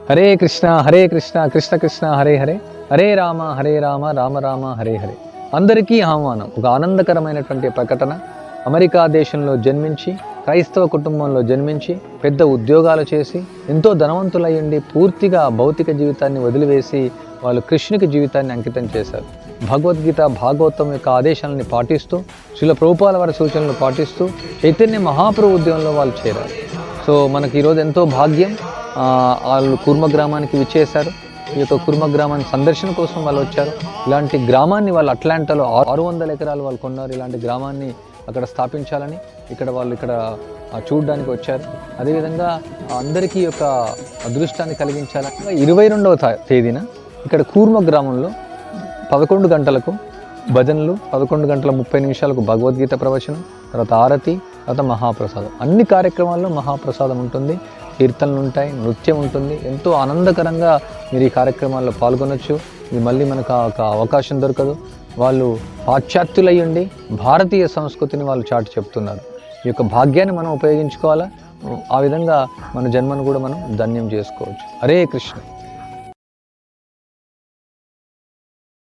హరే కృష్ణ కృష్ణ కృష్ణ హరే హరే, హరే రామ రామ రామ హరే హరే. అందరికీ ఆహ్వానం. ఒక ఆనందకరమైనటువంటి ప్రకటన. అమెరికా దేశంలో జన్మించి, క్రైస్తవ కుటుంబంలో జన్మించి, పెద్ద ఉద్యోగాలు చేసి, ఎంతో ధనవంతులయ్యండి పూర్తిగా భౌతిక జీవితాన్ని వదిలివేసి వాళ్ళు కృష్ణుకి జీవితాన్ని అంకితం చేశారు. భగవద్గీత భాగవతం యొక్క ఆదేశాలని పాటిస్తూ, శ్రీల ప్రభుపాల వారి సూచనలు పాటిస్తూ చైతన్య మహాప్రభు ఉద్యమంలో వాళ్ళు చేరారు. సో మనకి ఈరోజు ఎంతో భాగ్యం. వాళ్ళు కుర్మ గ్రామానికి విచ్చేశారు. ఈ యొక్క కుర్మ గ్రామాన్ని సందర్శన కోసం వాళ్ళు వచ్చారు. ఇలాంటి గ్రామాన్ని వాళ్ళు అట్లాంటాలో 600 ఎకరాలు వాళ్ళు కొన్నారు. ఇలాంటి గ్రామాన్ని అక్కడ స్థాపించాలని ఇక్కడ చూడడానికి వచ్చారు. అదేవిధంగా అందరికీ యొక్క అదృష్టాన్ని కలిగించాలని 22వ తేదీన ఇక్కడ కూర్మ గ్రామంలో 11 గంటలకు భజనలు, 11 గంటల 30 నిమిషాలకు భగవద్గీత ప్రవచనం, తర్వాత ఆరతి, తర్వాత మహాప్రసాదం. అన్ని కార్యక్రమాల్లో మహాప్రసాదం ఉంటుంది, కీర్తనలు ఉంటాయి, నృత్యం ఉంటుంది. ఎంతో ఆనందకరంగా మీరు ఈ కార్యక్రమాల్లో పాల్గొనొచ్చు. ఇది మళ్ళీ మనకు ఒక అవకాశం దొరకదు. వాళ్ళు పాశ్చాత్యులయ్యండి భారతీయ సంస్కృతిని వాళ్ళు చాటి చెప్తున్నారు. ఈ యొక్క భాగ్యాన్ని మనం ఉపయోగించుకోవాలా. ఆ విధంగా మన జన్మను కూడా మనం ధన్యం చేసుకోవచ్చు. హరే కృష్ణ.